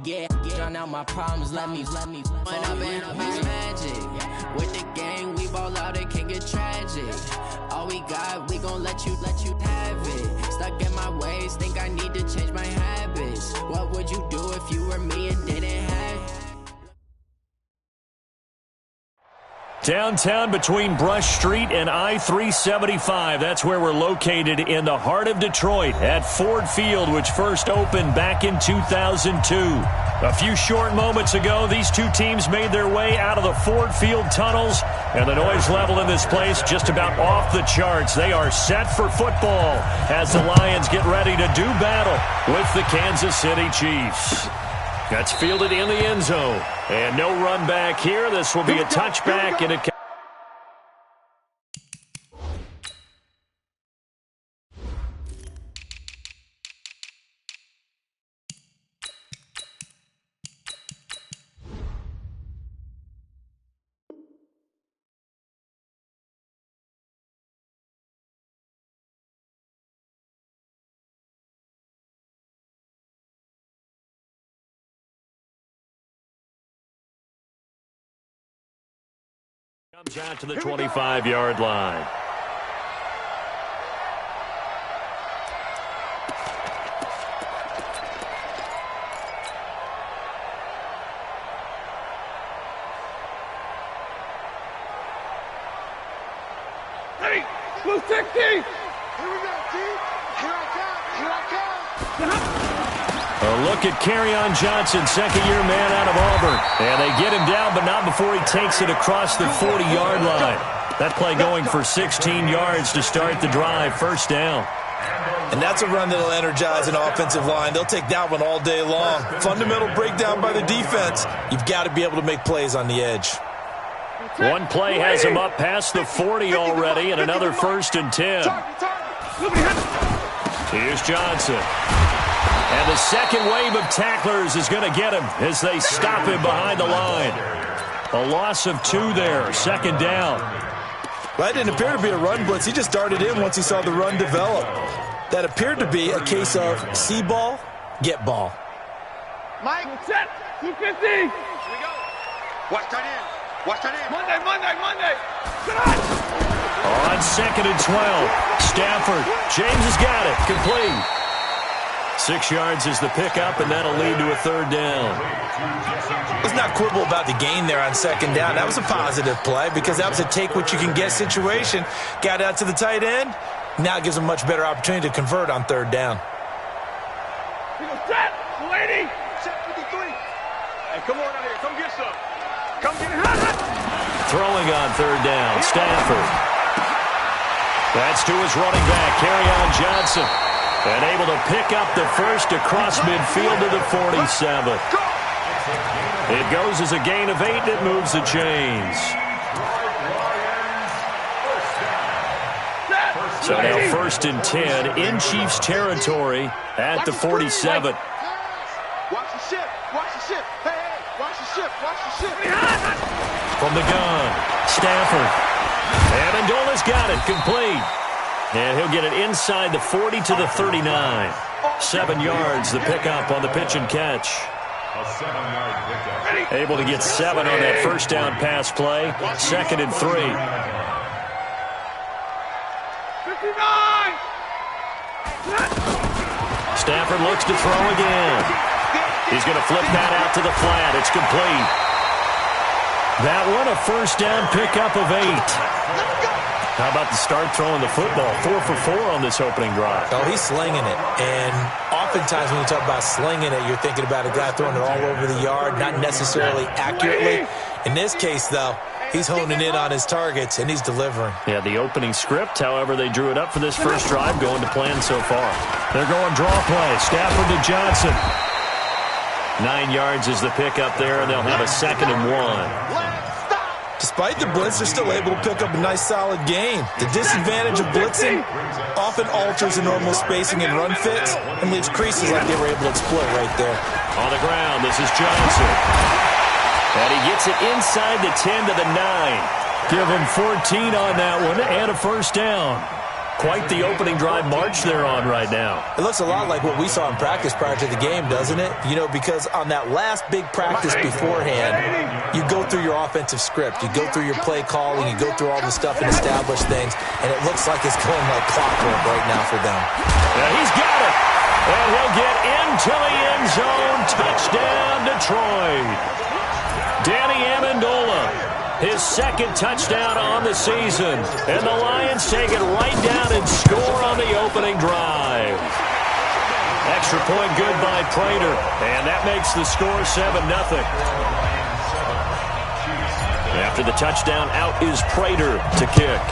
Yeah, drown out my problems, let me When I've been up is magic. With the gang, we ball out, it can get tragic. All we got, we gon' let you have it. Stuck in my ways, think I need to change my habits. What would you do if you were me and didn't have? Downtown between Brush Street and I-375. That's where we're located in the heart of Detroit at Ford Field, which first opened back in 2002. A few short moments ago, these two teams made their way out of the Ford Field tunnels, and the noise level in this place just about off the charts. They are set for football as the Lions get ready to do battle with the Kansas City Chiefs. That's fielded in the end zone. And no run back here. This will be a touchback, and it comes out to the 25-yard line. Hey, blue 60! Here we go, team. Here I come. A look at Kerryon Johnson, second-year man out of Auburn. And they get him down, but not before he takes it across the 40-yard line. That play going for 16 yards to start the drive, first down. And that's a run that'll energize an offensive line. They'll take that one all day long. Fundamental breakdown by the defense. You've got to be able to make plays on the edge. One play has him up past the 40 already, and another 1st and 10. Here's Johnson. And the second wave of tacklers is going to get him as they stop him behind the line. A loss of 2 there, second down. Well, that didn't appear to be a run blitz. He just darted in once he saw the run develop. That appeared to be a case of see ball, get ball. Mike, set, 250. Here we go. Watch tight end. Watch tight end. Monday. On 2nd and 12, Stafford. James has got it, complete. 6 yards is the pickup, and that'll lead to a 3rd down. Let's not quibble about the gain there on 2nd down. That was a positive play because that was a take-what-you-can-get situation. Got out to the tight end. Now it gives them a much better opportunity to convert on 3rd down. Set, 280. Set 53. Hey, come on out here. Come get some. Come get it. Throwing on 3rd down, Stafford. That's to his running back, Kerryon Johnson. And able to pick up the first across midfield to the 47. It goes as a gain of 8, and it moves the chains. So now 1st and 10 in Chiefs territory at the 47. Watch the ship. Hey, watch the ship. From the gun, Stafford. And Andola's got it, complete. And he'll get it inside the 40 to the 39. 7 yards, the pickup on the pitch and catch. A 7-yard pickup. Able to get 7 on that first down pass play. 2nd and 3. 59! Stafford looks to throw again. He's going to flip that out to the flat. It's complete. That one a first down pickup of 8. How about the start throwing the football? 4 for 4 on this opening drive. Oh, he's slinging it. And oftentimes when you talk about slinging it, you're thinking about a guy throwing it all over the yard, not necessarily accurately. In this case, though, he's honing in on his targets, and he's delivering. Yeah, the opening script, however, they drew it up for this first drive, going to plan so far. They're going draw play. Stafford to Johnson. 9 yards is the pickup there, and they'll have a 2nd and 1. Despite the blitz, they're still able to pick up a nice, solid gain. The disadvantage of blitzing often alters the normal spacing and run fits and leaves creases like they were able to exploit right there. On the ground, this is Johnson. And he gets it inside the 10 to the 9. Give him 14 on that one and a first down. Quite the opening drive march they're on right now. It looks a lot like what we saw in practice prior to the game, doesn't it? You know, because on that last big practice beforehand, you go through your offensive script. You go through your play calling. You go through all the stuff and establish things. And it looks like it's going like clockwork right now for them. Yeah, he's got it. And he'll get into the end zone. Touchdown, Detroit. Danny Amendola. His second touchdown on the season. And the Lions take it right down and score on the opening drive. Extra point good by Prater. And that makes the score 7-0. After the touchdown, out is Prater to kick.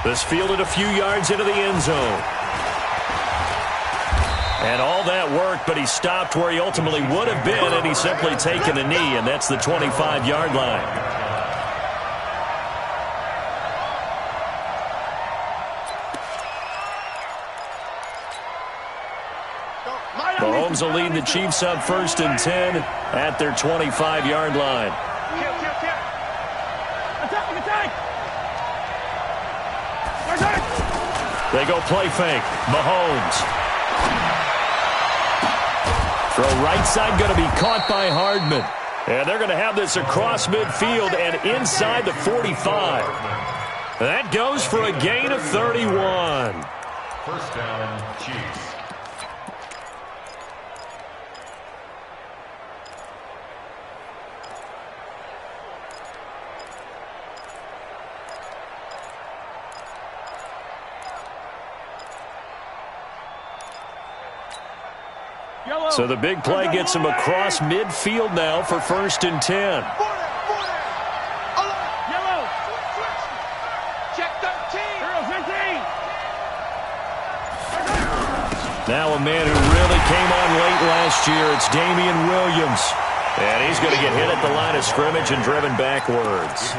This fielded a few yards into the end zone. And all that worked, but he stopped where he ultimately would have been, and he's simply taken a knee, and that's the 25-yard line. Mahomes will lead the Chiefs up 1st and 10 at their 25-yard line. They go play fake. Mahomes. Throw right side going to be caught by Hardman. And they're going to have this across midfield and inside the 45. That goes for a gain of 31. First down, Chiefs. So the big play gets him across midfield now for 1st and 10. Yellow. Check 13. 15. Now a man who really came on late last year, it's Damian Williams. And he's going to get hit at the line of scrimmage and driven backwards.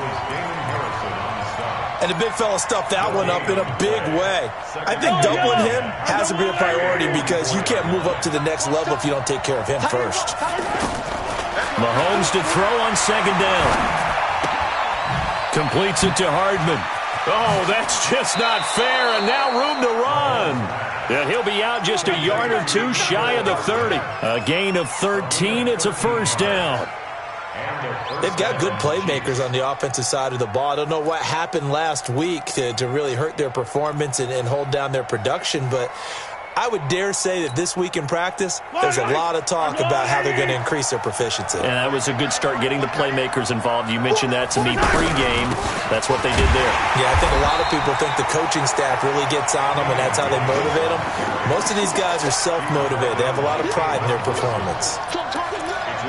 And the big fella stuffed that one up in a big way. I think doubling him has to be a priority because you can't move up to the next level if you don't take care of him first. Mahomes to throw on 2nd down. Completes it to Hardman. Oh, that's just not fair, and now room to run. And he'll be out just a yard or two shy of the 30. A gain of 13, it's a 1st down. They've got good playmakers on the offensive side of the ball. I don't know what happened last week to really hurt their performance and hold down their production, but I would dare say that this week in practice, there's a lot of talk about how they're going to increase their proficiency. And that was a good start getting the playmakers involved. You mentioned that to me pregame. That's what they did there. Yeah, I think a lot of people think the coaching staff really gets on them, and that's how they motivate them. Most of these guys are self-motivated. They have a lot of pride in their performance.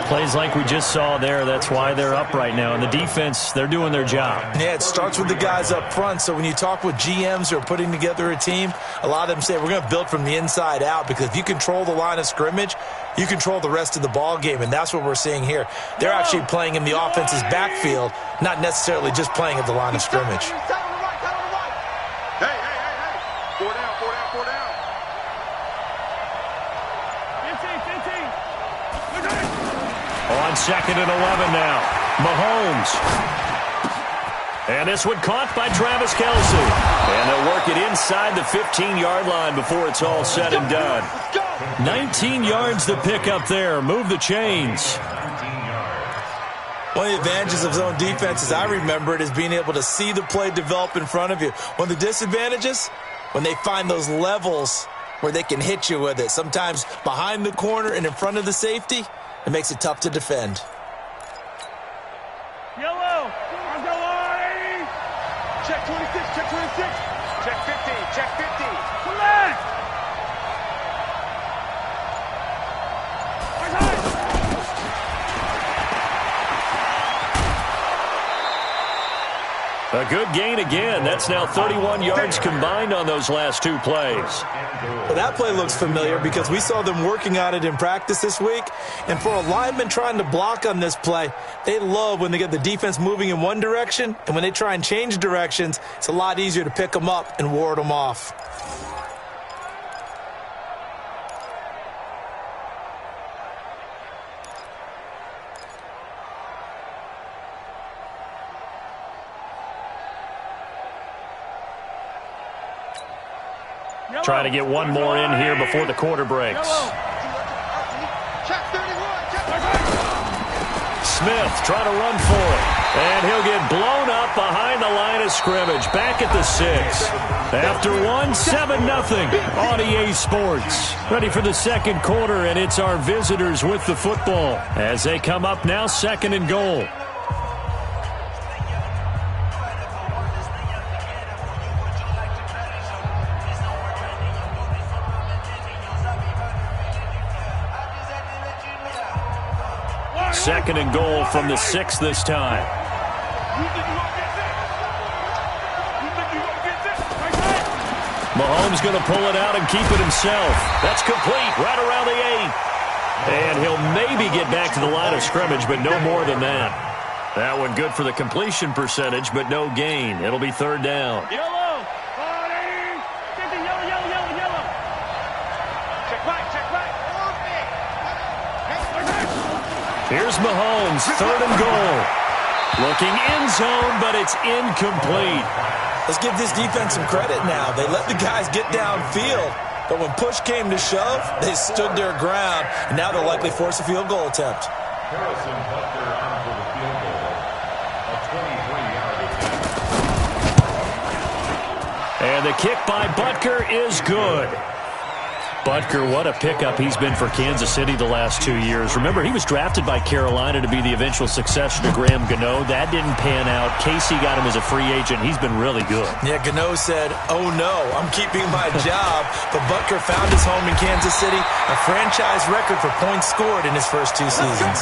Plays like we just saw there, that's why they're up right now. And the defense, they're doing their job. Yeah, it starts with the guys up front. So when you talk with GMs who are putting together a team, a lot of them say we're going to build from the inside out, because if you control the line of scrimmage, you control the rest of the ball game, and that's what we're seeing here. They're actually playing in the offense's backfield, not necessarily just playing at the line of scrimmage. Hey. 4 down. 15. On 2nd and 11 now. Mahomes. And this one caught by Travis Kelce. And they'll work it inside the 15-yard line before it's all said and done. 19 yards to pick up there. Move the chains. One of the advantages of zone defense, as I remember it, is being able to see the play develop in front of you. One of the disadvantages, when they find those levels where they can hit you with it, sometimes behind the corner and in front of the safety, it makes it tough to defend. Yellow. Check 26. Check 50. Check 50. Collect. A good gain again. That's now 31 yards combined on those last two plays. Well, that play looks familiar because we saw them working on it in practice this week. And for a lineman trying to block on this play, they love when they get the defense moving in one direction. And when they try and change directions, it's a lot easier to pick them up and ward them off. Trying to get one more in here before the quarter breaks. Smith trying to run for it. And he'll get blown up behind the line of scrimmage. Back at the 6. After 1, 7-0 on EA Sports. Ready for the second quarter, and it's our visitors with the football as they come up now 2nd and goal. Second and goal from the 6 this time. Mahomes going to pull it out and keep it himself. That's complete right around the 8. And he'll maybe get back to the line of scrimmage, but no more than that. That one good for the completion percentage, but no gain. It'll be 3rd down. Yellow. Yellow. Check back. Here's Mahomes, 3rd and goal. Looking end zone, but it's incomplete. Let's give this defense some credit now. They let the guys get downfield, but when push came to shove, they stood their ground, and now they'll likely force a field goal attempt. Harrison Butker on for the field goal. A 23-yard attempt. And the kick by Butker is good. Butker, what a pickup he's been for Kansas City the last 2 years. Remember, he was drafted by Carolina to be the eventual successor to Graham Gano. That didn't pan out. Casey got him as a free agent. He's been really good. Yeah, Gano said, oh no, I'm keeping my job. But Butker found his home in Kansas City, a franchise record for points scored in his first 2 seasons.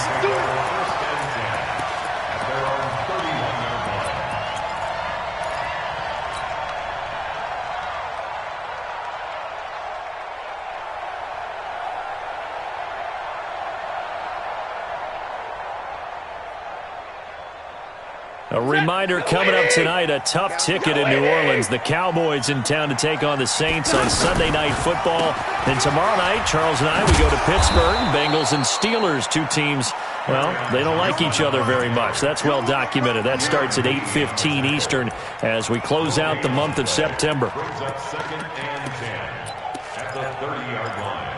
A reminder coming up tonight, a tough ticket in New Orleans. The Cowboys in town to take on the Saints on Sunday Night Football. Then tomorrow night, Charles and I, we go to Pittsburgh. Bengals and Steelers, 2 teams, well, they don't like each other very much. That's well documented. That starts at 8:15 Eastern as we close out the month of September. Brings up 2nd and 10 at the 30-yard line.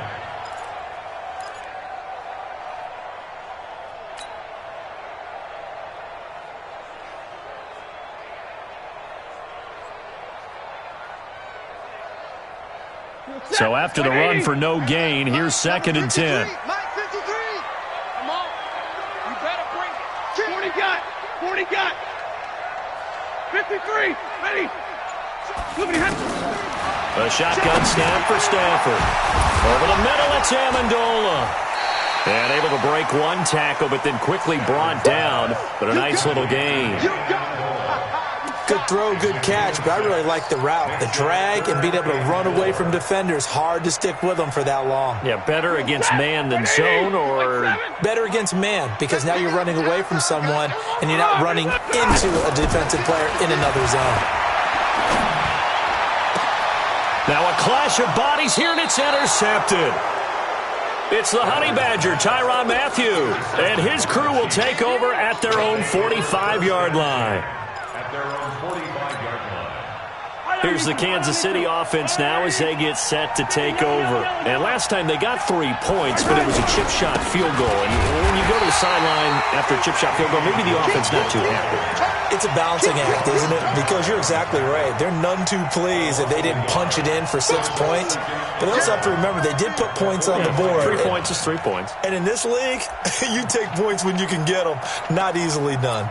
So after the run for no gain, here's 2nd and 10. Come on. You better bring it. 40 got. 53. Ready. A shotgun snap for Stafford. Over the middle, it's Amendola. And able to break one tackle, but then quickly brought down. But a nice little gain. Good throw, good catch, but I really like the route. The drag and being able to run away from defenders, hard to stick with them for that long. Yeah, better against man than zone, or better against man, because now you're running away from someone and you're not running into a defensive player in another zone. Now a clash of bodies here, and it's intercepted. It's the Honey Badger, Tyrann Mathieu, and his crew will take over at their own 45-yard line. At their own 45-yard line. Here's the Kansas City offense now as they get set to take over. And last time they got 3 points, but it was a chip shot field goal. And when you go to the sideline after a chip shot field goal, maybe the offense not too happy. It's a balancing act, isn't it? Because you're exactly right. They're none too pleased that they didn't punch it in for 6 points. But they also have to remember they did put points on the board. 3 points is 3 points. And in this league, you take points when you can get them. Not easily done.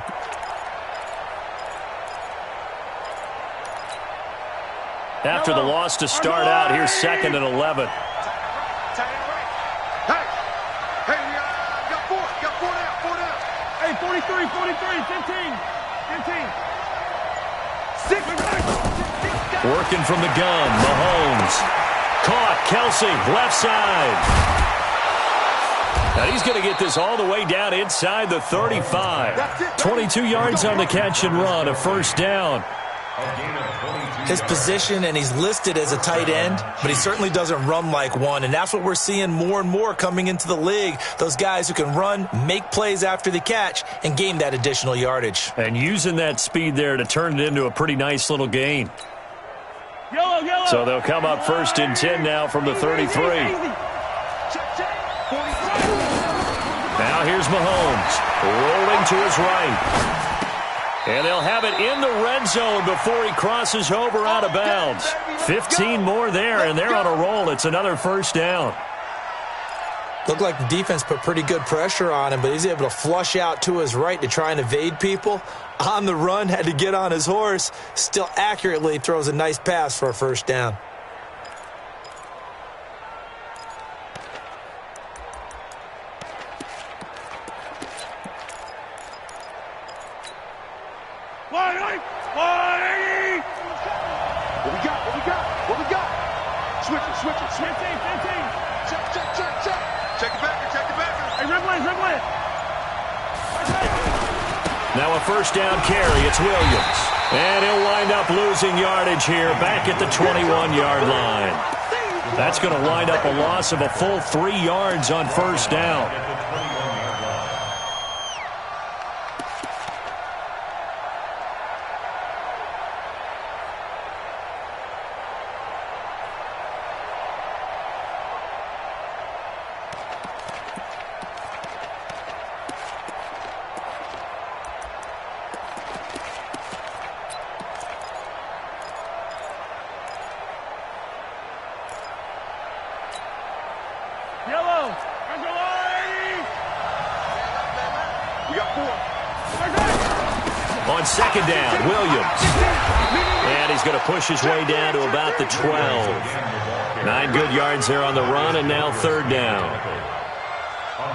After the loss to start out, here's 2nd and 11. Hey, we got 4 now. Hey, 43, 15. 6. Working from the gun, Mahomes. Caught, Kelsey, left side. Now he's going to get this all the way down inside the 35. 22 yards on the catch and run, a 1st down. His position, and he's listed as a tight end, but he certainly doesn't run like one, and that's what we're seeing more and more coming into the league. Those guys who can run, make plays after the catch, and gain that additional yardage. And using that speed there to turn it into a pretty nice little gain. Yellow. So they'll come up 1st and 10 now from the 33. Now here's Mahomes, rolling to his right. And they'll have it in the red zone before he crosses over out of bounds. 15 more there, and they're on a roll. It's another 1st down. Looked like the defense put pretty good pressure on him, but he's able to flush out to his right to try and evade people. On the run, had to get on his horse. Still accurately throws a nice pass for a 1st down. Now a 1st down carry. It's Williams. And he'll wind up losing yardage here back at the 21-yard line. That's going to wind up a loss of a full 3 yards on 1st down. On 2nd down, Williams. And he's going to push his way down to about the 12. 9 good yards there on the run, and now 3rd down.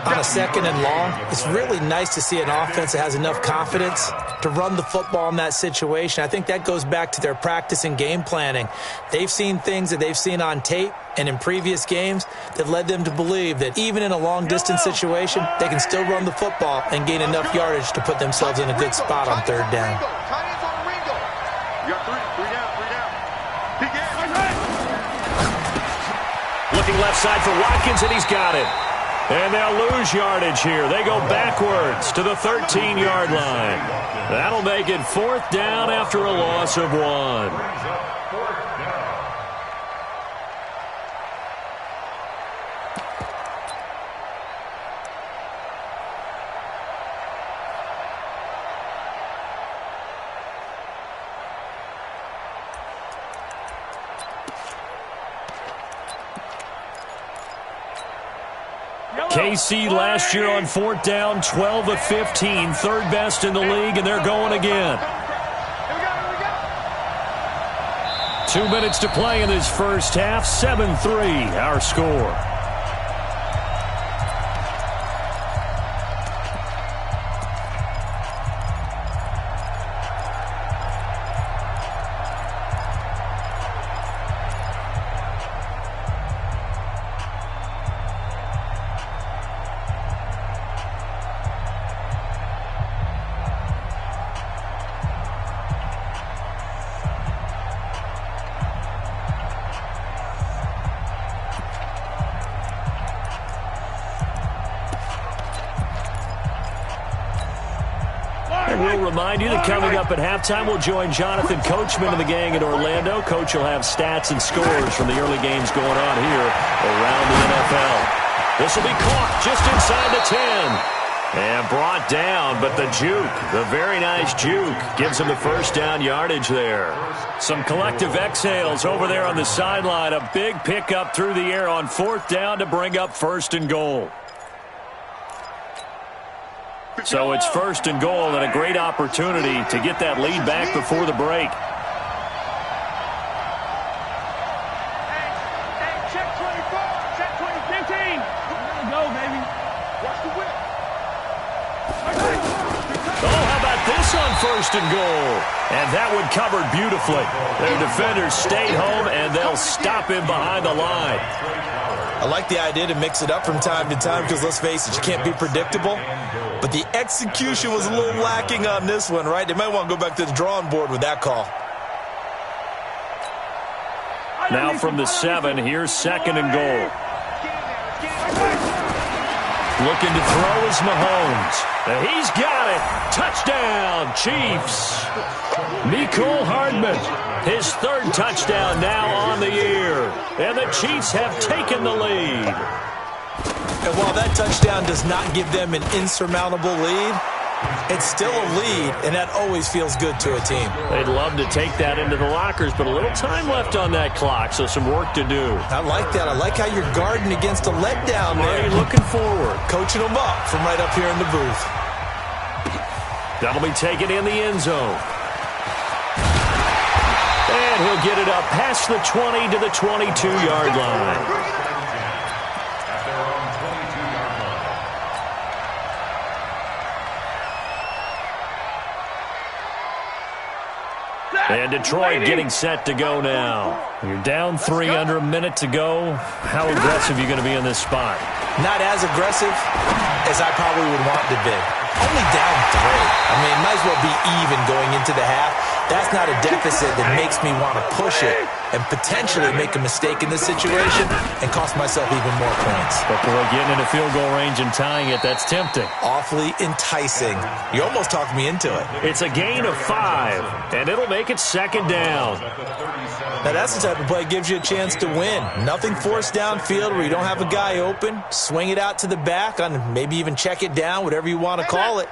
On a 2nd and long, it's really nice to see an offense that has enough confidence to run the football in that situation. I think that goes back to their practice and game planning. They've seen things that they've seen on tape and in previous games that led them to believe that even in a long-distance situation, they can still run the football and gain enough yardage to put themselves in a good spot on 3rd down. Looking left side for Watkins, and he's got it. And they'll lose yardage here. They go backwards to the 13-yard line. That'll make it 4th down after a loss of 1. KC last year on 4th down, 12 of 15, 3rd best in the league, and they're going again. 2 minutes to play in this 1st half, 7-3 our score. We'll remind you that coming up at halftime, we'll join Jonathan Coachman and the gang in Orlando. Coach will have stats and scores from the early games going on here around the NFL. This will be caught just inside the 10. And brought down, but the juke, the very nice juke, gives him the 1st down yardage there. Some collective exhales over there on the sideline. A big pickup through the air on 4th down to bring up 1st and goal. So it's 1st and goal and a great opportunity to get that lead back before the break. Check 24, check 15. Go, baby. Watch the whip. Oh, how about this on 1st and goal? And that one covered beautifully. Their defenders stayed home, and they'll stop him behind the line. I like the idea to mix it up from time to time because, let's face it, you can't be predictable. But the execution was a little lacking on this one, right? They might want to go back to the drawing board with that call. Now from the 7, here's 2nd and goal. Looking to throw is Mahomes. And he's got it. Touchdown, Chiefs. Mecole Hardman. His third touchdown now on the year. And the Chiefs have taken the lead. And while that touchdown does not give them an insurmountable lead, it's still a lead, and that always feels good to a team. They'd love to take that into the lockers, but a little time left on that clock, so some work to do. I like that. I like how you're guarding against a letdown there. Already looking forward. Coaching them up from right up here in the booth. That'll be taken in the end zone. And he'll get it up past the 20 to the 22-yard line. And Detroit getting set to go now. You're down 3 under a minute to go. How aggressive are you going to be in this spot? Not as aggressive as I probably would want to be. Only down 3. I mean, might as well be even going into the half. That's not a deficit that makes me want to push it and potentially make a mistake in this situation and cost myself even more points. But boy, getting into field goal range and tying it, that's tempting. Awfully enticing. You almost talked me into it. It's a gain of 5, and it'll make it second down. Now, that's the type of play that gives you a chance to win. Nothing forced downfield where you don't have a guy open. Swing it out to the back, on maybe even check it down, whatever you want to call it.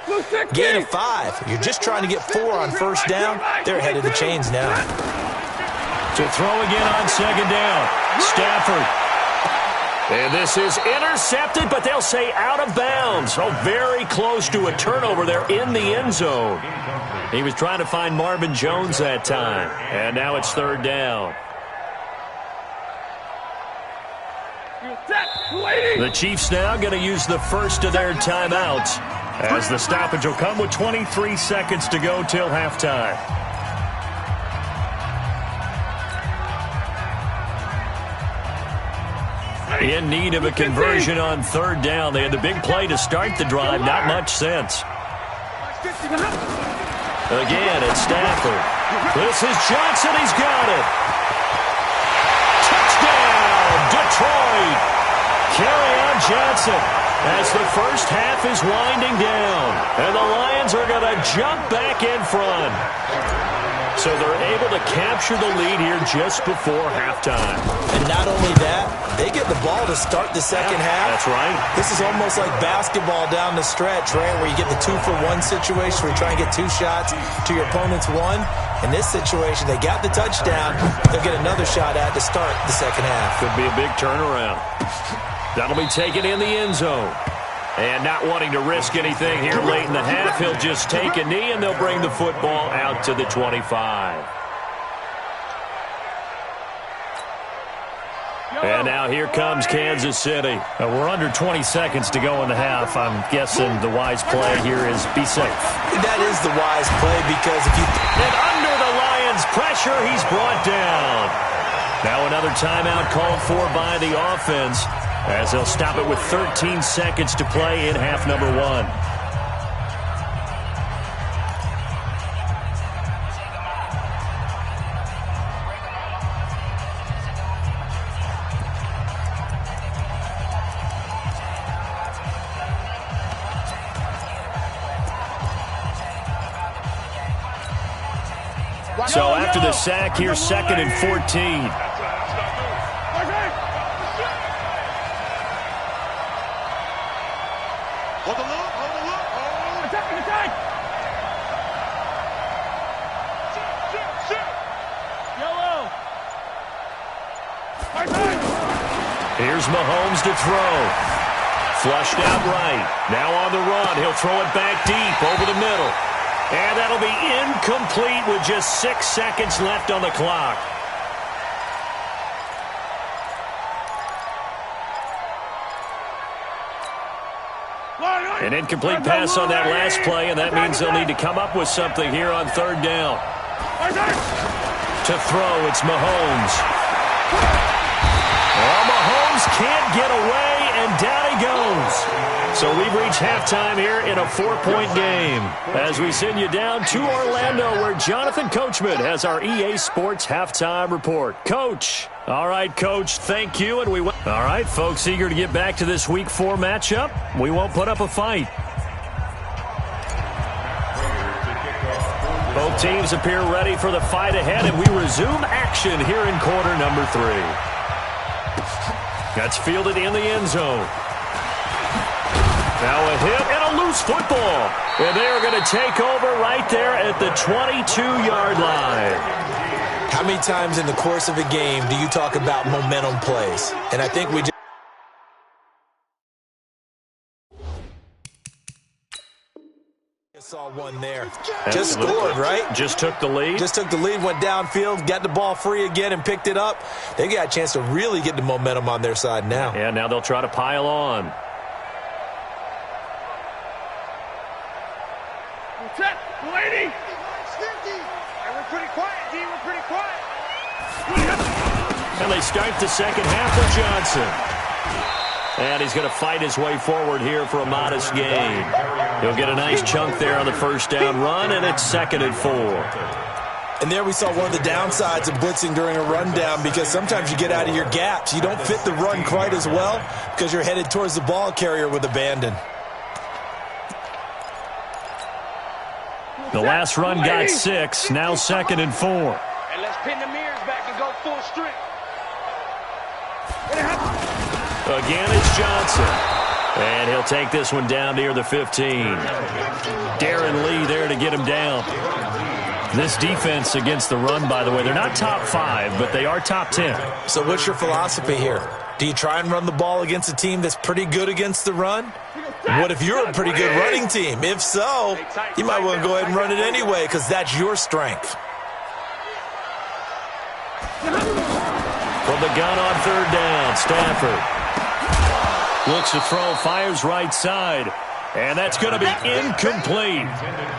Gain of 5. You're just trying to get 4 on first down. They're ahead of the chains now. To throw again on second down. Stafford. And this is intercepted, but they'll say out of bounds. Oh, very close to a turnover there in the end zone. He was trying to find Marvin Jones that time. And now it's third down. The Chiefs now going to use the first of their timeouts, as the stoppage will come with 23 seconds to go till halftime. In need of a conversion on third down. They had the big play to start the drive. Not much sense. Again, it's Stafford. This is Johnson. He's got it. Touchdown, Detroit. Kerryon Johnson as the first half is winding down. And the Lions are going to jump back in front. So they're able to capture the lead here just before halftime. And not only that, they get the ball to start the second half. That's right. This is almost like basketball down the stretch, right, where you get the 2-for-1 situation where you try and get 2 shots to your opponent's 1. In this situation, they got the touchdown. They'll get another shot at to start the second half. Could be a big turnaround. That'll be taken in the end zone. And not wanting to risk anything here late in the half, he'll just take a knee, and they'll bring the football out to the 25. And now here comes Kansas City. We're under 20 seconds to go in the half. I'm guessing the wise play here is be safe. That is the wise play, because if you... And under the Lions' pressure, he's brought down. Now another timeout called for by the offense, as they'll stop it with 13 seconds to play in half number 1. So after the sack, here's 2nd and 14. Here's Mahomes to throw. Flushed out right. Now on the run. He'll throw it back deep over the middle. And that'll be incomplete with just 6 seconds left on the clock. An incomplete pass on that last play, and that means they'll need to come up with something here on third down. To throw, it's Mahomes. Well, Mahomes can't get away, and down he goes. So we've reached halftime here in a 4-point game, as we send you down to Orlando, where Jonathan Coachman has our EA Sports Halftime Report. Coach. All right, Coach, thank you. And all right, folks, eager to get back to this Week 4 matchup. We won't put up a fight. Both teams appear ready for the fight ahead, and we resume action here in quarter number 3. That's fielded in the end zone. Now a hit and a loose football. And they are going to take over right there at the 22-yard line. How many times in the course of a game do you talk about momentum plays? And I think we just saw one there. Just scored, right? Just took the lead. Just took the lead, went downfield, got the ball free again, and picked it up. They got a chance to really get the momentum on their side now. Yeah, now they'll try to pile on. Lady! And we're pretty quiet, D. We're pretty quiet. And they start the second half with Johnson. And he's going to fight his way forward here for a modest gain. He'll get a nice chunk there on the first down run, and it's 2nd and 4. And there we saw one of the downsides of blitzing during a rundown, because sometimes you get out of your gaps. You don't fit the run quite as well because you're headed towards the ball carrier with abandon. The last run got 6, now 2nd and 4. And let's pin the mirrors back and go full strength. Again, it's Johnson. And he'll take this one down near the 15. Darren Lee there to get him down. This defense against the run, by the way, they're not top 5, but they are top 10. So what's your philosophy here? Do you try and run the ball against a team that's pretty good against the run? What if you're a pretty good running team? If so, you might want to go ahead and run it anyway, because that's your strength. From the gun on 3rd down, Stafford looks to throw, fires right side, and that's going to be incomplete.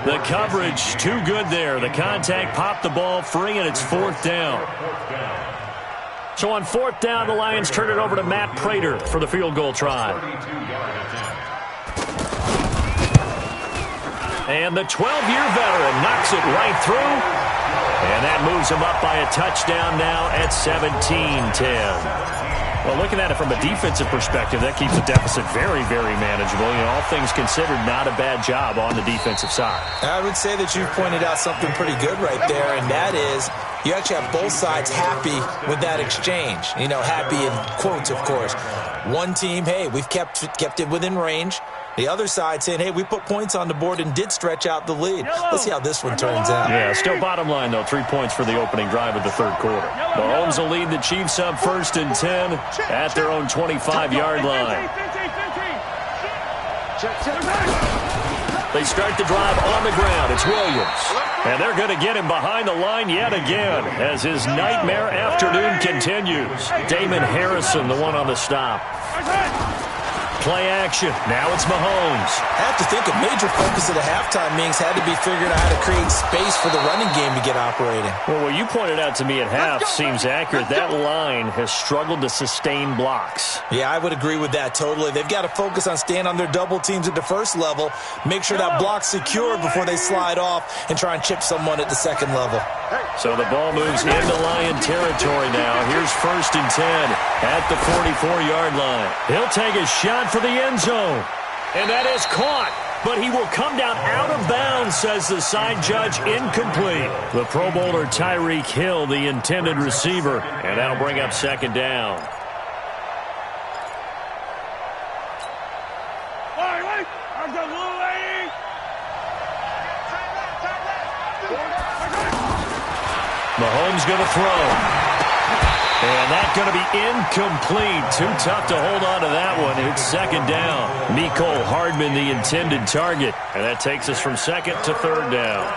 The coverage too good there. The contact popped the ball free, and it's 4th down. So on 4th down, the Lions turn it over to Matt Prater for the field goal try. And the 12-year veteran knocks it right through. And that moves him up by a touchdown now at 17-10. Well, looking at it from a defensive perspective, that keeps the deficit very, very manageable. You know, all things considered, not a bad job on the defensive side. I would say that you've pointed out something pretty good right there, and that is you actually have both sides happy with that exchange. You know, happy in quotes, of course. One team, hey, we've kept it within range. The other side saying, hey, we put points on the board and did stretch out the lead. Let's see how this one turns out. Yeah, still bottom line, though, 3 points for the opening drive of the 3rd quarter. Mahomes will lead the Chiefs up 1st and 10 at their own 25-yard line. They start the drive on the ground. It's Williams. And they're going to get him behind the line yet again as his nightmare afternoon continues. Damon Harrison, the one on the stop. Play action. Now it's Mahomes. I have to think a major focus of the halftime meetings had to be figuring out how to create space for the running game to get operating. Well, what you pointed out to me at half seems accurate. That line has struggled to sustain blocks. Yeah, I would agree with that totally. They've got to focus on staying on their double teams at the first level, make sure that block's secured before they slide off and try and chip someone at the second level. So the ball moves into Lion territory now. Here's 1st and 10 at the 44-yard line. He'll take a shot for the end zone. And that is caught. But he will come down out of bounds, says the side judge. Incomplete. The Pro Bowler Tyreek Hill, the intended receiver. And that'll bring up 2nd down. Mahomes going to throw. And that's going to be incomplete. Too tough to hold on to that one. It's 2nd down. Mecole Hardman, the intended target. And that takes us from 2nd to 3rd down.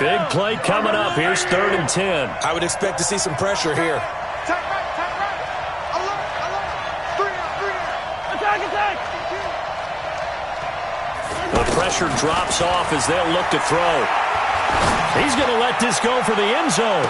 Big play coming up. Here's 3rd and 10. I would expect to see some pressure here. The pressure drops off as they'll look to throw. He's going to let this go for the end zone.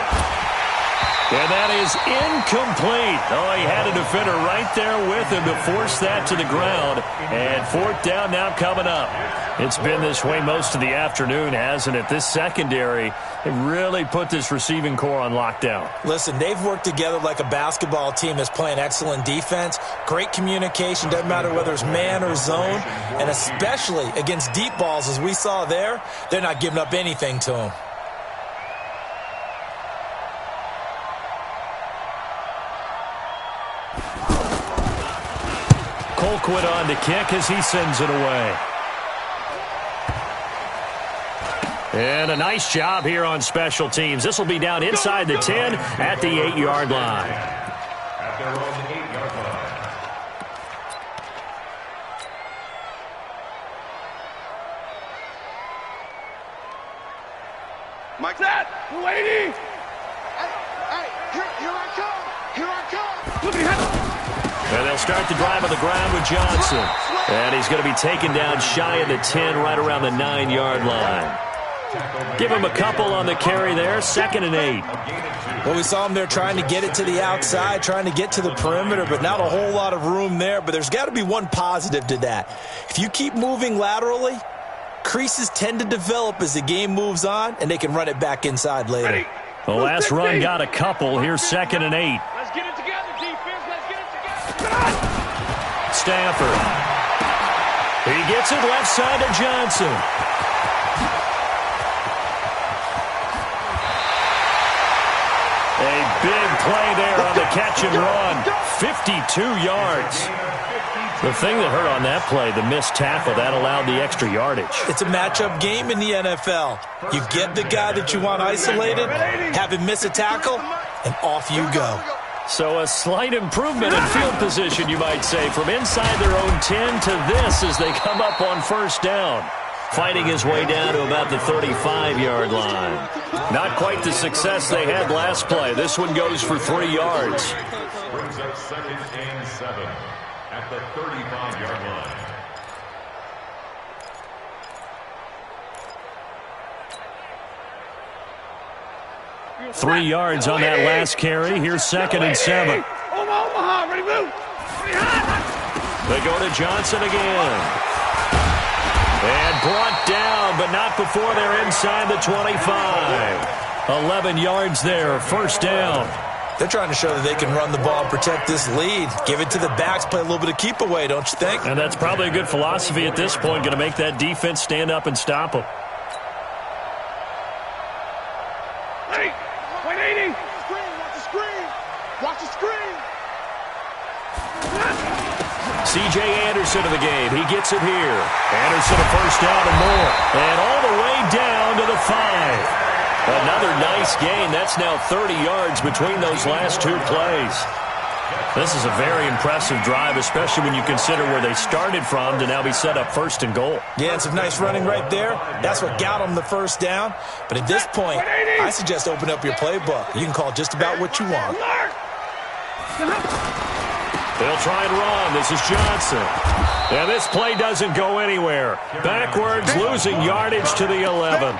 And that is incomplete. Oh, he had a defender right there with him to force that to the ground. And fourth down now coming up. It's been this way most of the afternoon, hasn't it? This secondary, it really put this receiving core on lockdown. Listen, they've worked together like a basketball team that's playing excellent defense. Great communication, doesn't matter whether it's man or zone. And especially against deep balls, as we saw there, they're not giving up anything to them. Colquitt on to kick as he sends it away. And a nice job here on special teams. This will be down inside the 10 at the 8-yard line. At their own 8-yard line. Mike, that 280. Hey, here I come. Here I come. Look at him. And they'll start the drive on the ground with Johnson. And he's going to be taken down shy of the 10, right around the 9-yard line. Give him a couple on the carry there, 2nd and 8. Well, we saw him there trying to get it to the outside, trying to get to the perimeter, but not a whole lot of room there. But there's got to be one positive to that. If you keep moving laterally, creases tend to develop as the game moves on, and they can run it back inside later. The last run got a couple. Here's 2nd and 8. Let's get it together, defense. Let's get it together. Stafford. He gets it left side to Johnson. A big play there on the catch and run. 52 yards. The thing that hurt on that play, the missed tackle, that allowed the extra yardage. It's a matchup game in the NFL. You get the guy that you want isolated, have him miss a tackle, and off you go. So a slight improvement in field position, you might say, from inside their own 10 to this as they come up on first down. Fighting his way down to about the 35-yard line. Not quite the success they had last play. This one goes for 3 yards. Brings up 2nd and 7 at the 35-yard line. 3 yards on that last carry. Here's 2nd and 7. Omaha, ready, move. They go to Johnson again. And brought down, but not before they're inside the 25. 11 yards there, first down. They're trying to show that they can run the ball and protect this lead. Give it to the backs, play a little bit of keep away, don't you think? And that's probably a good philosophy at this point, going to make that defense stand up and stop them. Hey, 180. Screen, watch the screen. Watch the screen. C.J. Anderson of the game. He gets it here. Anderson a first down and more. And all the way down to the 5. Another nice gain. That's now 30 yards between those last 2 plays. This is a very impressive drive, especially when you consider where they started from to now be set up 1st and goal. Yeah, and some nice running right there. That's what got them the first down. But at this point, I suggest open up your playbook. You can call just about what you want. They'll try and run. This is Johnson. And this play doesn't go anywhere. Backwards, losing yardage to the 11.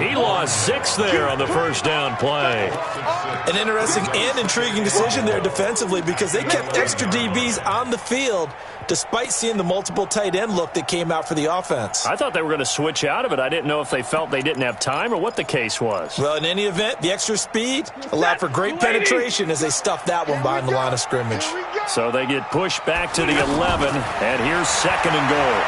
He lost 6 there on the first down play. An interesting and intriguing decision there defensively because they kept extra DBs on the field despite seeing the multiple tight end look that came out for the offense. I thought they were going to switch out of it. I didn't know if they felt they didn't have time or what the case was. Well, in any event, the extra speed allowed for great penetration as they stuffed that one behind the line of scrimmage. So they get pushed back to the 11, and here's 2nd and goal.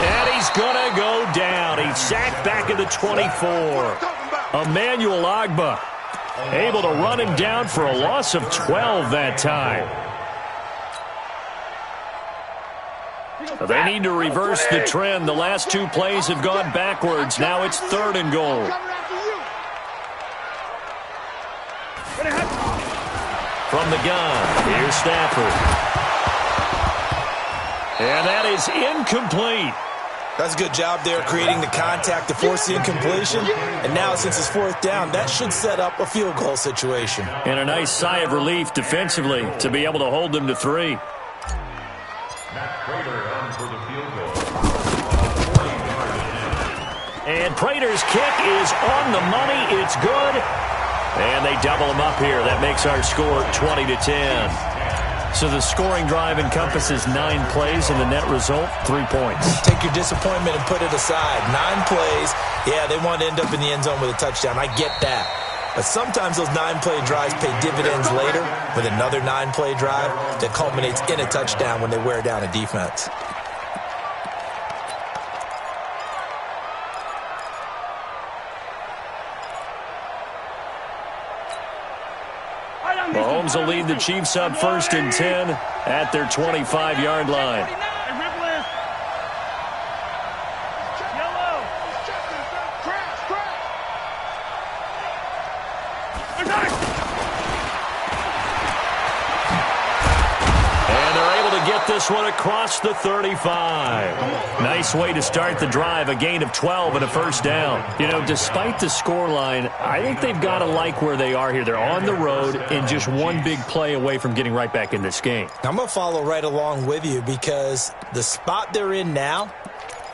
And he's going to go down. He's sacked back at the 24. Emmanuel Ogbah able to run him down for a loss of 12 that time. They need to reverse the trend. The last 2 plays have gone backwards. Now it's 3rd and goal. From the gun, here's Stafford. And that is incomplete. That's a good job there creating the contact to force the incompletion. And now since it's 4th down, that should set up a field goal situation. And a nice sigh of relief defensively to be able to hold them to 3. Matt Prater on for the field goal. And Prater's kick is on the money. It's good. And they double them up here. That makes our score 20-10. So the scoring drive encompasses 9 plays, and the net result, 3 points. Take your disappointment and put it aside. 9 plays. Yeah, they want to end up in the end zone with a touchdown. I get that. But sometimes those 9-play drives pay dividends later with another 9-play drive that culminates in a touchdown when they wear down a defense. Mahomes will lead the Chiefs up 1st and 10 at their 25-yard line. This one across the 35. Nice way to start the drive. A gain of 12 and a first down. You know, despite the scoreline, I think they've got to like where they are here. They're on the road and just one big play away from getting right back in this game. I'm going to follow right along with you because the spot they're in now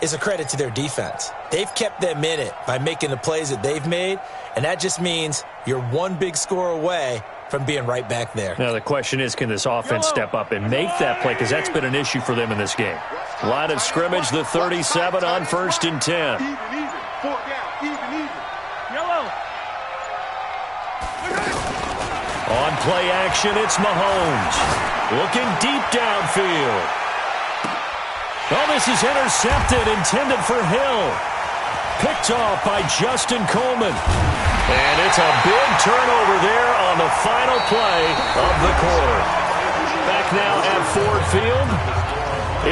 is a credit to their defense. They've kept them in it by making the plays that they've made, and that just means you're one big score away from being right back there. Now the question is, can this offense step up and make that play? Because that's been an issue for them in this game. Line of scrimmage, the 37 on 1st and 10. On play action, it's Mahomes. Looking deep downfield. Oh, this is intercepted, intended for Hill. Picked off by Justin Coleman. And it's a big turnover there on the final play of the quarter. Back now at Ford Field.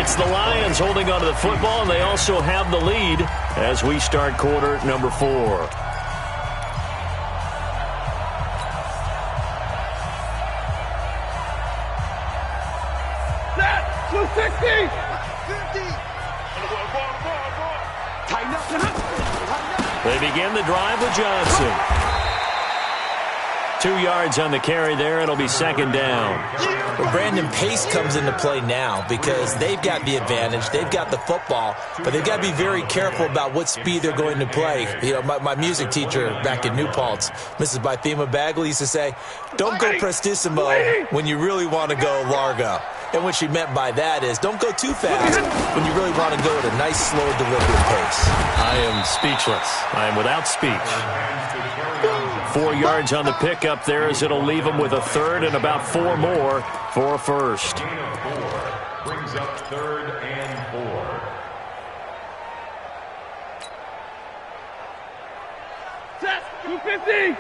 It's the Lions holding onto the football, and they also have the lead as we start quarter number 4. Set! 260! 50! Tighten up. They begin the drive with Johnson. 2 yards on the carry there. It'll be 2nd down. Well, Brandon, pace comes into play now because they've got the advantage. They've got the football, but they've got to be very careful about what speed they're going to play. You know, my music teacher back in New Paltz, Mrs. Bythema Bagley, used to say, don't go prestissimo when you really want to go largo. And what she meant by that is don't go too fast when you really want to go at a nice, slow, deliberate pace. I am speechless. I am without speech. 4 yards on the pickup there as it'll leave them with a 3rd and about 4 more for a first. Gain of 4 brings up 3rd and 4. Set! 250!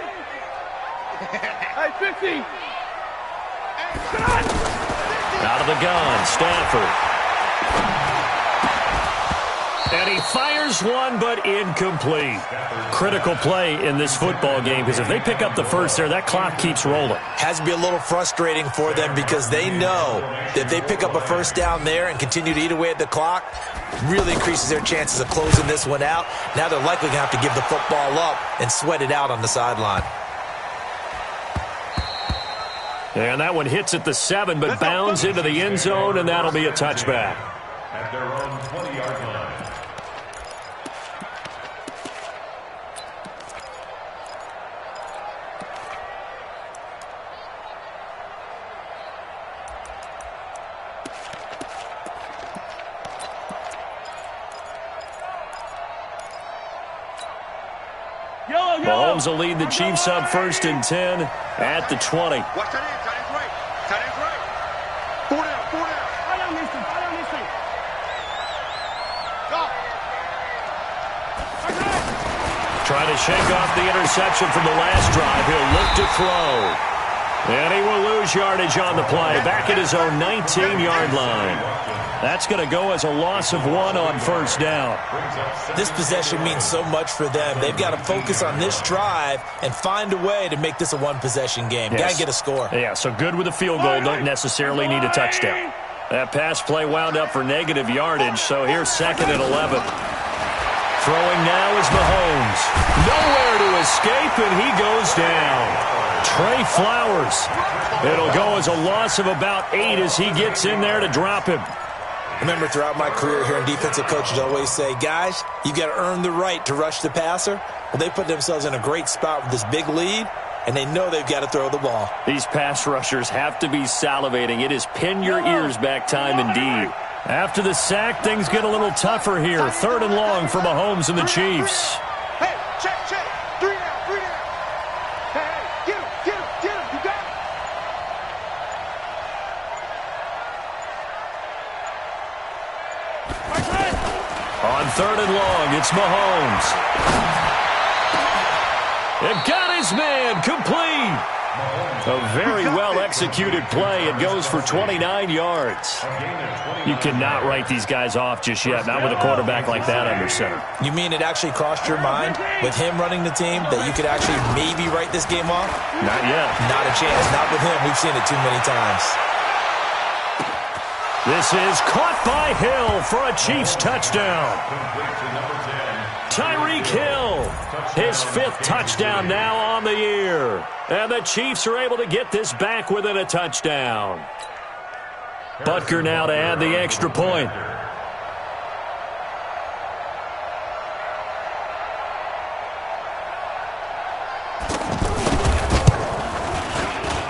Hey, 50! Out of the gun, Stafford. And he fires one, but incomplete. Critical play in this football game because if they pick up the first there, that clock keeps rolling. Has to be a little frustrating for them because they know that if they pick up a first down there and continue to eat away at the clock, really increases their chances of closing this one out. Now they're likely going to have to give the football up and sweat it out on the sideline. And that one hits at the 7, but bounds into the end zone, and that'll be a touchback. At their own 20-yard line. Mahomes will lead the Chiefs up 1st and 10 at the 20. Watch that in. Tight end's right. Tight end's right. 4 down. 4 down. I don't miss him. Go. Trying to shake off the interception from the last drive. He'll look to throw. And he will lose yardage on the play. Back at his own 19-yard line. That's going to go as a loss of 1 on first down. This possession means so much for them. They've got to focus on this drive and find a way to make this a one-possession game. Yes. Got to get a score. Yeah, so good with a field goal. Don't necessarily need a touchdown. That pass play wound up for negative yardage, so here's 2nd and 11. Throwing now is Mahomes. Nowhere to escape, and he goes down. Trey Flowers. It'll go as a loss of about 8 as he gets in there to drop him. Remember, throughout my career here in defensive coaches always say, guys, you got to earn the right to rush the passer. Well, they put themselves in a great spot with this big lead. and they know they've got to throw the ball. These pass rushers have to be salivating. It is pin your ears back time indeed. After the sack, things get a little tougher here. 3rd and long for Mahomes and the Chiefs. Hey, check. 3 down. Hey, get him. You got it. On 3rd and long, it's Mahomes. It got his man complete. A very well-executed play. It goes for 29 yards. You cannot write these guys off just yet, not with a quarterback like that under center. You mean it actually crossed your mind with him running the team that you could actually maybe write this game off? Not yet. Not a chance. Not with him. We've seen it too many times. This is caught by Hill for a Chiefs touchdown. Tyreek Hill, his 5th touchdown now on the year. And the Chiefs are able to get this back within a touchdown. Butker now to add the extra point.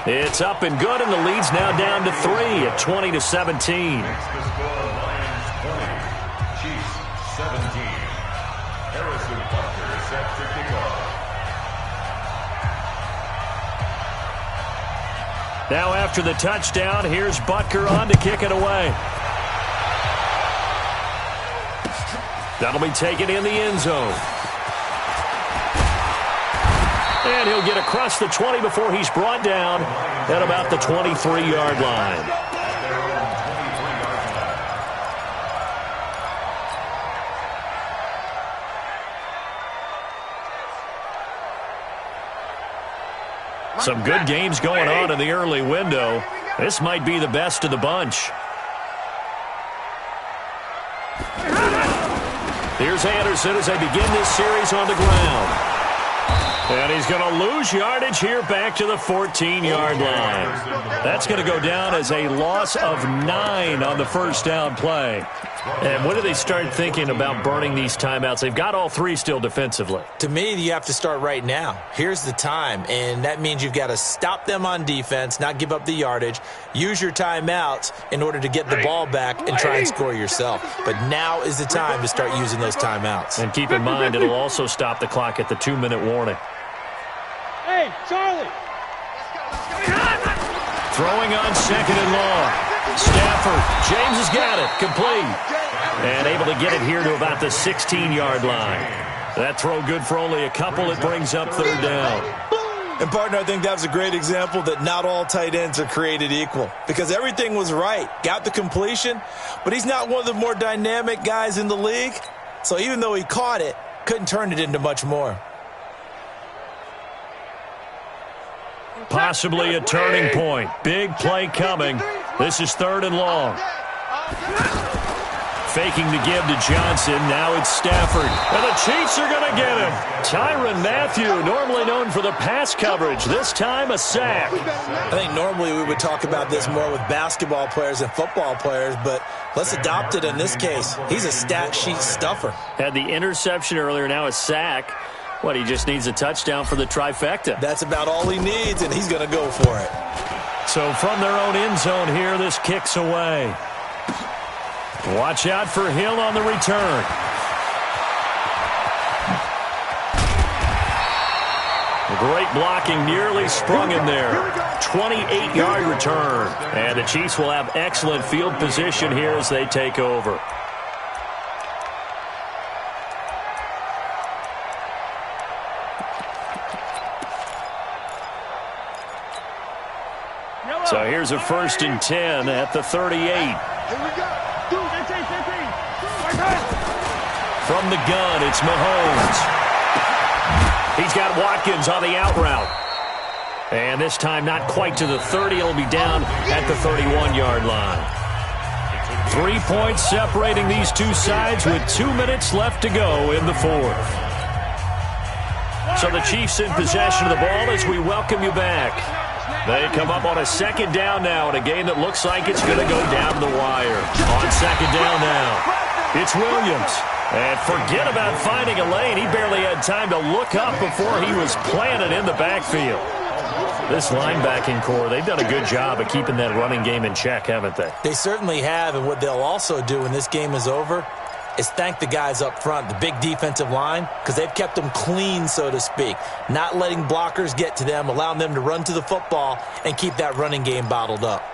It's up and good, and the lead's now down to 3 at 20-17. Makes the score Lions 20, Chiefs 17. Harrison Butker set to kick off. Now after the touchdown, here's Butker on to kick it away. That'll be taken in the end zone. And he'll get across the 20 before he's brought down at about the 23-yard line. Some good games going on in the early window. This might be the best of the bunch. Here's Anderson as they begin this series on the ground. And he's going to lose yardage here back to the 14-yard line. That's going to go down as a loss of 9 on the first down play. And when do they start thinking about burning these timeouts? They've got all 3 still defensively. To me, you have to start right now. Here's the time, and that means you've got to stop them on defense, not give up the yardage, use your timeouts in order to get the ball back and try and score yourself. But now is the time to start using those timeouts. And keep in mind, it'll also stop the clock at the 2-minute warning. Hey, Charlie. Throwing on 2nd and long. Stafford, James has got it, complete. And able to get it here to about the 16-yard line. That throw good for only a couple. It brings up 3rd down. And, partner, I think that was a great example that not all tight ends are created equal. Because everything was right. Got the completion, but he's not one of the more dynamic guys in the league. So even though he caught it, couldn't turn it into much more. Possibly a turning point. Big play coming. This is 3rd and long. Faking the give to Johnson. Now it's Stafford. And the Chiefs are going to get him. Tyrann Mathieu, normally known for the pass coverage. This time a sack. I think normally we would talk about this more with basketball players and football players, but let's adopt it in this case. He's a stat sheet stuffer. Had the interception earlier, now a sack. What, he just needs a touchdown for the trifecta. That's about all he needs, and he's going to go for it. So from their own end zone here, this kicks away. Watch out for Hill on the return. Great blocking, nearly sprung him there. 28-yard return. And the Chiefs will have excellent field position here as they take over. So here's a 1st and 10 at the 38. Here we go. From the gun, it's Mahomes. He's got Watkins on the out route. And this time not quite to the 30. It'll be down at the 31-yard line. 3 points separating these two sides with 2 minutes left to go in the 4th. So the Chiefs in possession of the ball as we welcome you back. They come up on a 2nd down now in a game that looks like it's going to go down the wire. On 2nd down now, it's Williams. And forget about finding a lane. He barely had time to look up before he was planted in the backfield. This linebacking core, they've done a good job of keeping that running game in check, haven't they? They certainly have, and what they'll also do when this game is over is thank the guys up front, the big defensive line, because they've kept them clean, so to speak, not letting blockers get to them, allowing them to run to the football and keep that running game bottled up.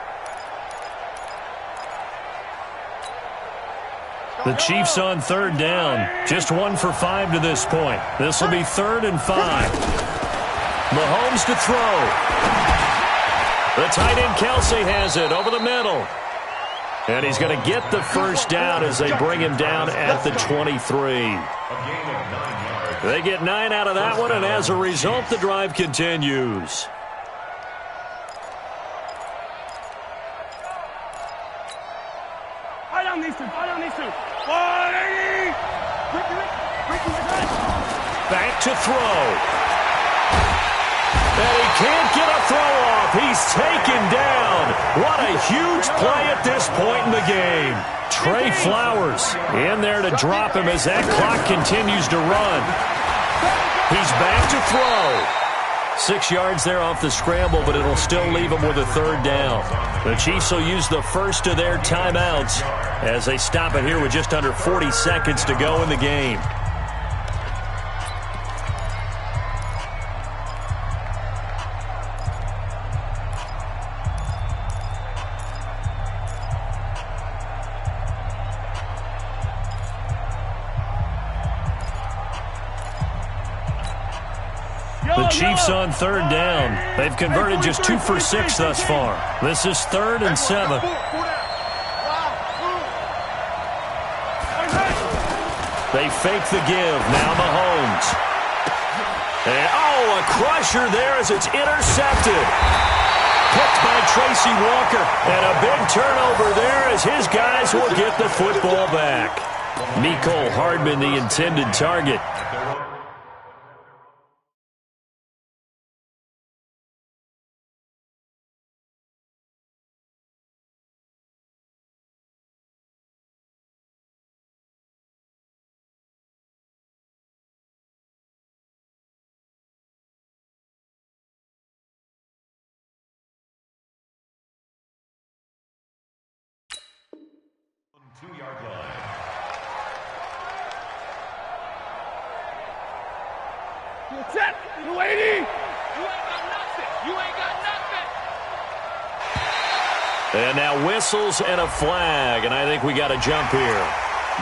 The Chiefs on third down. Just 1 for 5 to this point. This will be 3rd and 5. Mahomes to throw. The tight end Kelce has it over the middle. And he's going to get the first down as they bring him down at the 23. They get 9 out of that one, and as a result, the drive continues. Fight on these two. Fight on these two. 180. Back to throw. And he can't get a throw off. He's taken down. What a huge play at this point in the game. Trey Flowers in there to drop him as that clock continues to run. He's back to throw. 6 yards there off the scramble, but it'll still leave him with a 3rd down. The Chiefs will use the first of their timeouts as they stop it here with just under 40 seconds to go in the game. The Chiefs on 3rd down. They've converted just 2 for 6 thus far. This is 3rd and 7. They fake the give. Now Mahomes. And, a crusher there as it's intercepted. Picked by Tracy Walker. And a big turnover there as his guys will get the football back. Mecole Hardman, the intended target. Set. 280. You ain't got nothing. You ain't got nothing. And now whistles and a flag, and I think we got a jump here.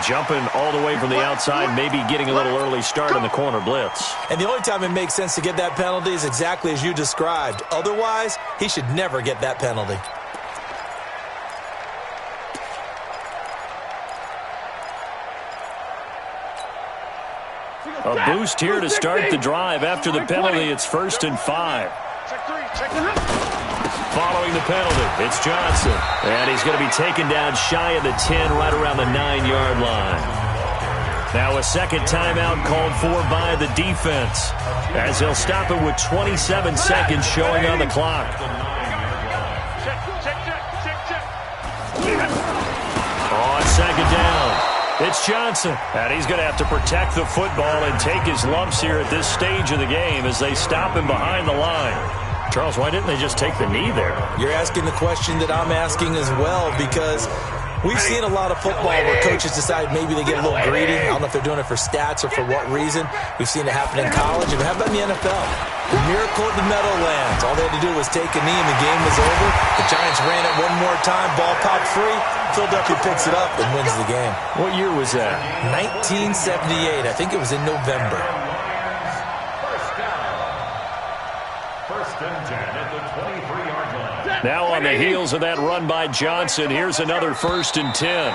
Jumping all the way from the outside, maybe getting a little early start in the corner blitz. And the only time it makes sense to get that penalty is exactly as you described. Otherwise, he should never get that penalty. A boost here to start the drive. After the penalty, it's 1st and 5. Following the penalty, it's Johnson. And he's going to be taken down shy of the 10, right around the 9-yard line. Now a second timeout called for by the defense, as they'll stop it with 27 seconds showing on the clock. On 2nd down. It's Johnson, and he's going to have to protect the football and take his lumps here at this stage of the game as they stop him behind the line. Charles, why didn't they just take the knee there? You're asking the question that I'm asking as well, because we've seen a lot of football where coaches decide maybe they get a little greedy. I don't know if they're doing it for stats or for what reason. We've seen it happen in college. And how about in the NFL? The miracle of the Meadowlands. All they had to do was take a knee and the game was over. The Giants ran it one more time. Ball popped free. Philadelphia picks it up and wins the game. What year was that? 1978. I think it was in November. First and 10 at the 23-yard line. Now on the heels of that run by Johnson, here's another 1st and 10.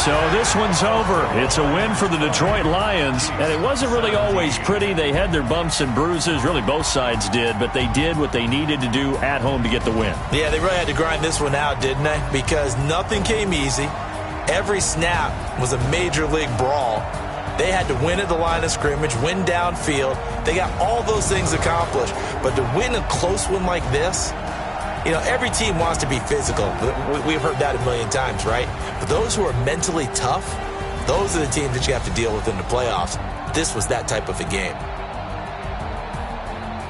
So this one's over. It's a win for the Detroit Lions, and it wasn't really always pretty. They had their bumps and bruises. Really, both sides did, but they did what they needed to do at home to get the win. Yeah, they really had to grind this one out, didn't they? Because nothing came easy. Every snap was a major league brawl. They had to win at the line of scrimmage, win downfield. They got all those things accomplished. But to win a close one like this, you know, every team wants to be physical. We've heard that a million times, right? But those who are mentally tough, those are the teams that you have to deal with in the playoffs. This was that type of a game.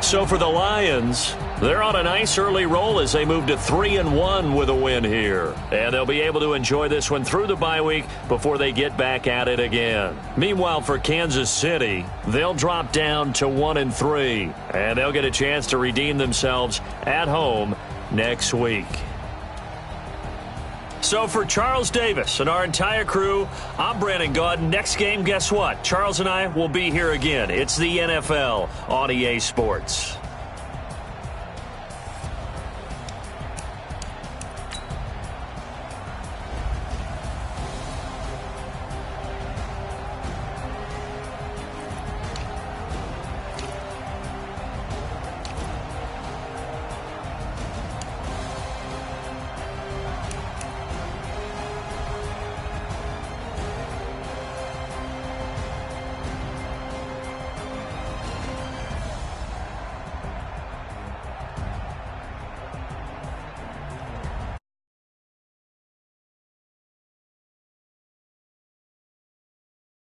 So for the Lions, they're on a nice early roll as they move to 3-1 with a win here. And they'll be able to enjoy this one through the bye week before they get back at it again. Meanwhile, for Kansas City, they'll drop down to 1-3. And they'll get a chance to redeem themselves at home next week. So for Charles Davis and our entire crew, I'm Brandon Gaudin. Next game, guess what? Charles and I will be here again. It's the NFL on EA Sports.